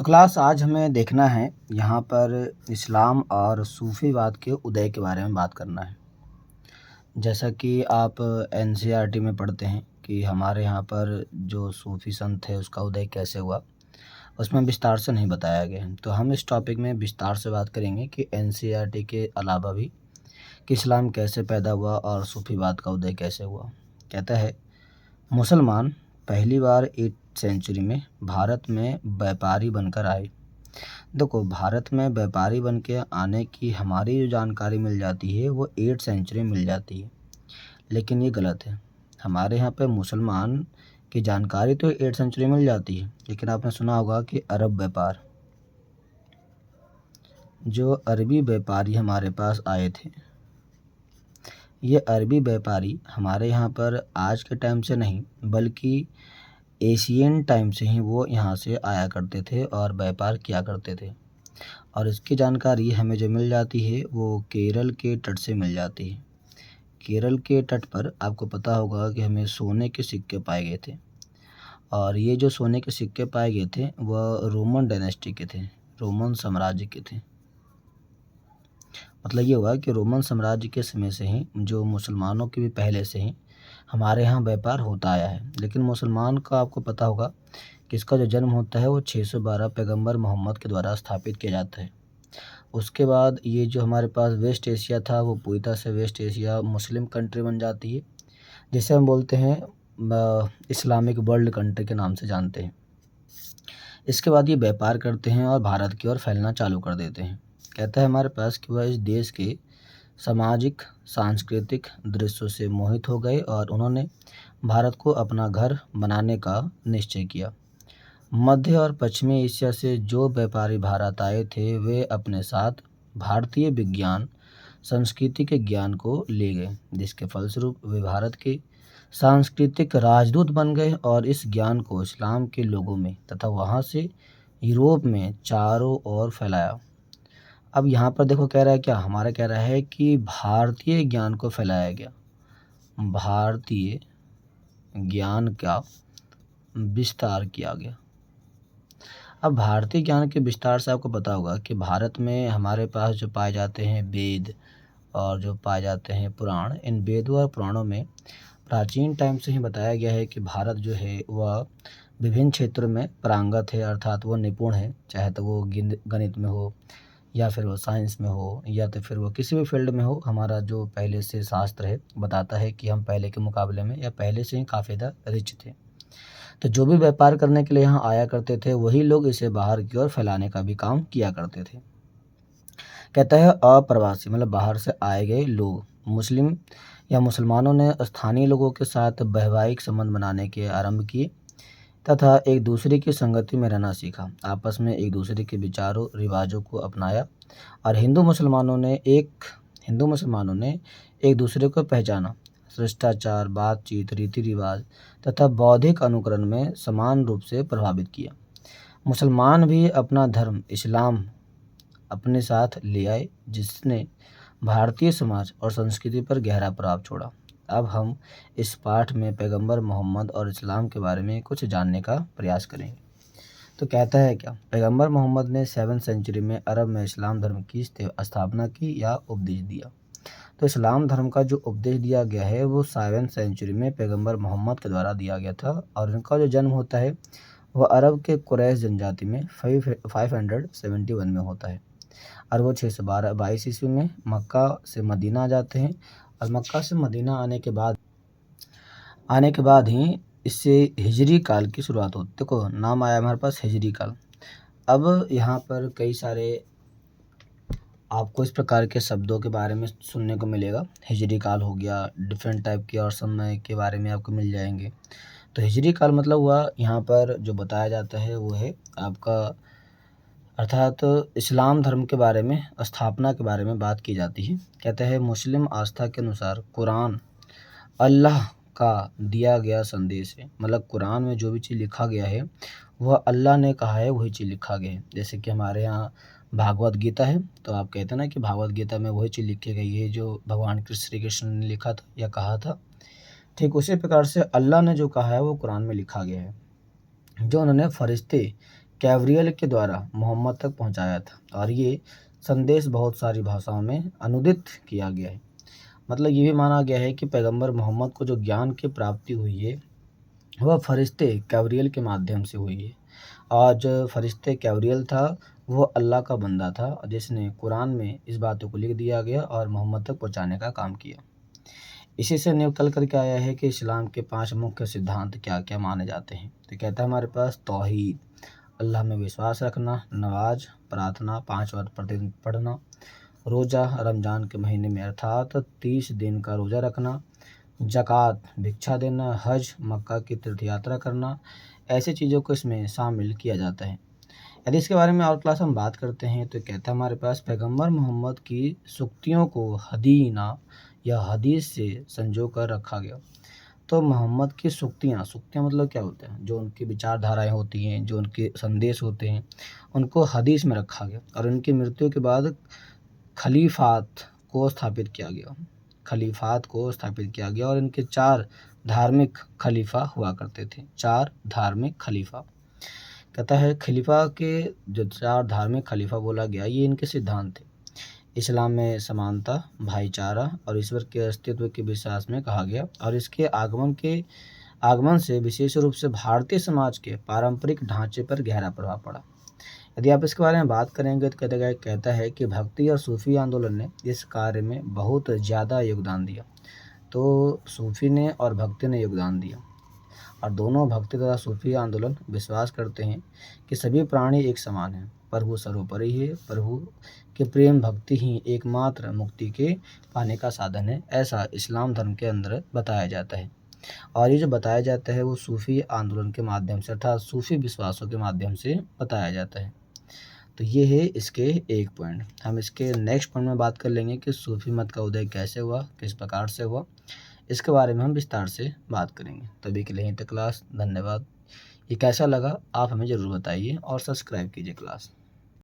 तो क्लास आज हमें देखना है यहाँ पर इस्लाम और सूफ़ीवाद के उदय के बारे में बात करना है। जैसा कि आप एनसीईआरटी में पढ़ते हैं कि हमारे यहाँ पर जो सूफ़ी संत थे उसका उदय कैसे हुआ, उसमें विस्तार से नहीं बताया गया है। तो हम इस टॉपिक में विस्तार से बात करेंगे कि एनसीईआरटी के अलावा भी कि इस्लाम कैसे पैदा हुआ और सूफ़ीवाद का उदय कैसे हुआ। कहता है मुसलमान पहली बार 8th सेंचुरी में भारत में व्यापारी बनकर आए। देखो, भारत में व्यापारी बन के आने की हमारी जो जानकारी मिल जाती है वो 8th सेंचुरी में मिल जाती है, लेकिन ये गलत है। हमारे यहाँ पे मुसलमान की जानकारी तो 8th सेंचुरी में मिल जाती है, लेकिन आपने सुना होगा कि अरब व्यापार, जो अरबी व्यापारी हमारे पास आए थे, ये अरबी व्यापारी हमारे यहाँ पर आज के टाइम से नहीं बल्कि एशियन टाइम से ही वो यहाँ से आया करते थे और व्यापार किया करते थे। और इसकी जानकारी हमें जो मिल जाती है वो केरल के तट से मिल जाती है। केरल के तट पर आपको पता होगा कि हमें सोने के सिक्के पाए गए थे, और ये जो सोने के सिक्के पाए गए थे वह रोमन डायनेस्टी के थे, रोमन साम्राज्य के थे। मतलब ये हुआ कि रोमन साम्राज्य के समय से ही, जो मुसलमानों के भी पहले से ही हमारे यहाँ व्यापार होता आया है। लेकिन मुसलमान का आपको पता होगा कि इसका जो जन्म होता है वो 612 पैगंबर मोहम्मद के द्वारा स्थापित किया जाता है। उसके बाद ये जो हमारे पास वेस्ट एशिया था वो पूरी तरह से वेस्ट एशिया मुस्लिम कंट्री बन जाती है, जिसे हम बोलते हैं इस्लामिक वर्ल्ड कंट्री के नाम से जानते हैं। इसके बाद ये व्यापार करते हैं और भारत की ओर फैलना चालू कर देते हैं। कहता है हमारे पास कि वह इस देश के सामाजिक सांस्कृतिक दृश्यों से मोहित हो गए और उन्होंने भारत को अपना घर बनाने का निश्चय किया। मध्य और पश्चिमी एशिया से जो व्यापारी भारत आए थे वे अपने साथ भारतीय विज्ञान संस्कृति के ज्ञान को ले गए, जिसके फलस्वरूप वे भारत के सांस्कृतिक राजदूत बन गए और इस ज्ञान को इस्लाम के लोगों में तथा वहाँ से यूरोप में चारों ओर फैलाया। अब यहाँ पर देखो कह रहा है क्या, हमारा कह रहा है कि भारतीय ज्ञान को फैलाया गया, भारतीय ज्ञान का विस्तार किया गया। अब भारतीय ज्ञान के विस्तार से आपको पता होगा कि भारत में हमारे पास जो पाए जाते हैं वेद और जो पाए जाते हैं पुराण, इन वेदों और पुराणों में प्राचीन टाइम से ही बताया गया है कि भारत जो है वह विभिन्न क्षेत्रों में पारंगत है, अर्थात वो निपुण है, चाहे तो वो गणित में हो या फिर वो साइंस में हो या तो फिर वो किसी भी फील्ड में हो। हमारा जो पहले से शास्त्र है बताता है कि हम पहले के मुकाबले में या पहले से ही काफ़ी ज़्यादा रिच थे। तो जो भी व्यापार करने के लिए यहाँ आया करते थे वही लोग इसे बाहर की ओर फैलाने का भी काम किया करते थे। कहता है अप्रवासी मतलब बाहर से आए गए लोग, मुस्लिम या मुसलमानों ने स्थानीय लोगों के साथ वैवाहिक संबंध बनाने के आरंभ किए तथा एक दूसरे की संगति में रहना सीखा, आपस में एक दूसरे के विचारों रिवाजों को अपनाया और हिंदू मुसलमानों ने एक दूसरे को पहचाना। शिष्टाचार, बातचीत, रीति रिवाज तथा बौद्धिक अनुकरण में समान रूप से प्रभावित किया। मुसलमान भी अपना धर्म इस्लाम अपने साथ ले आए, जिसने भारतीय समाज और संस्कृति पर गहरा प्रभाव छोड़ा। अब हम इस पाठ में पैगंबर मोहम्मद और इस्लाम के बारे में कुछ जानने का प्रयास करेंगे। तो कहता है क्या, पैगंबर मोहम्मद ने 7th सेंचुरी में अरब में इस्लाम धर्म की स्थापना की या उपदेश दिया। तो इस्लाम धर्म का जो उपदेश दिया गया है वो 7th सेंचुरी में पैगंबर मोहम्मद के द्वारा दिया गया था, और इनका जो जन्म होता है वह अरब के कुरैश जनजाति में 571 में होता है, और वो 622 ईस्वी में मक्का से मदीना जाते हैं। और मक्का से मदीना आने के बाद ही इससे हिजरी काल की शुरुआत होती है। देखो नाम आया हमारे पास हिजरी काल। अब यहाँ पर कई सारे आपको इस प्रकार के शब्दों के बारे में सुनने को मिलेगा। हिजरी काल हो गया, डिफरेंट टाइप के और समय के बारे में आपको मिल जाएंगे। तो हिजरी काल मतलब हुआ, यहाँ पर जो बताया जाता है वो है आपका, अर्थात इस्लाम धर्म के बारे में स्थापना के बारे में बात की जाती है। कहते हैं मुस्लिम आस्था के अनुसार कुरान अल्लाह का दिया गया संदेश है, मतलब कुरान में जो भी चीज़ लिखा गया है वह अल्लाह ने कहा है वही चीज़ लिखा गया है। जैसे कि हमारे यहाँ भागवत गीता है, तो आप कहते हैं ना कि भागवत गीता में वही चीज़ लिखी गई है जो भगवान श्री कृष्ण ने लिखा था या कहा था। ठीक उसी प्रकार से अल्लाह ने जो कहा है वो कुरान में लिखा गया है। जो उन्होंने फरिश्ते गैब्रियल के द्वारा मोहम्मद तक पहुंचाया था और ये संदेश बहुत सारी भाषाओं में अनुदित किया गया है। मतलब ये भी माना गया है कि पैगंबर मोहम्मद को जो ज्ञान की प्राप्ति हुई है वह फरिश्ते गैब्रियल के माध्यम से हुई है। और जो फरिश्ते गैब्रियल था वो अल्लाह का बंदा था जिसने कुरान में इस बातों को लिख दिया गया और मोहम्मद तक पहुंचाने का काम किया। इसी से निकल कर के आया है कि इस्लाम के 5 मुख्य सिद्धांत क्या क्या माने जाते हैं। तो कहता है हमारे पास तौहीद, अल्लाह में विश्वास रखना, नमाज प्रार्थना 5 वक्त प्रतिदिन पढ़ना, रोज़ा रमज़ान के महीने में अर्थात 30 दिन का रोज़ा रखना, ज़कात भिक्षा देना, हज मक्का की तीर्थ यात्रा करना, ऐसी चीज़ों को इसमें शामिल किया जाता है। यदि इसके बारे में और क्लास हम बात करते हैं तो कहता है हमारे पास पैगंबर मोहम्मद की सूक्तियों को हदीना या हदीस से संजो कर रखा गया। तो मोहम्मद की सूक्तियाँ मतलब क्या होता है, जो उनकी विचारधाराएं होती हैं, जो उनके संदेश होते हैं, उनको हदीस में रखा गया और उनकी मृत्यु के बाद खलीफात को स्थापित किया गया। खलीफात को स्थापित किया गया और इनके 4 धार्मिक खलीफा हुआ करते थे। 4 धार्मिक खलीफा कहता है खलीफा के जो 4 धार्मिक खलीफा बोला गया ये इनके सिद्धांत थे। इस्लाम में समानता, भाईचारा और ईश्वर के अस्तित्व के विश्वास में कहा गया और इसके आगमन से विशेष रूप से भारतीय समाज के पारंपरिक ढांचे पर गहरा प्रभाव पड़ा। यदि आप इसके बारे में बात करेंगे तो कहता है कि भक्ति और सूफी आंदोलन ने इस कार्य में बहुत ज़्यादा योगदान दिया। तो सूफी ने और भक्ति ने योगदान दिया और दोनों भक्ति तथा सूफी आंदोलन विश्वास करते हैं कि सभी प्राणी एक समान हैं, प्रभु सर्वोपरि है, प्रभु के प्रेम भक्ति ही एकमात्र मुक्ति के पाने का साधन है, ऐसा इस्लाम धर्म के अंदर बताया जाता है। और ये जो बताया जाता है वो सूफी आंदोलन के माध्यम से अर्थात सूफी विश्वासों के माध्यम से बताया जाता है। तो ये है इसके एक पॉइंट। हम इसके नेक्स्ट पॉइंट में बात कर लेंगे कि सूफी मत का उदय कैसे हुआ, किस प्रकार से हुआ, इसके बारे में हम विस्तार से बात करेंगे। तभी के लिए यहीं तक क्लास। धन्यवाद। ये कैसा लगा आप हमें ज़रूर बताइए और सब्सक्राइब कीजिए क्लास।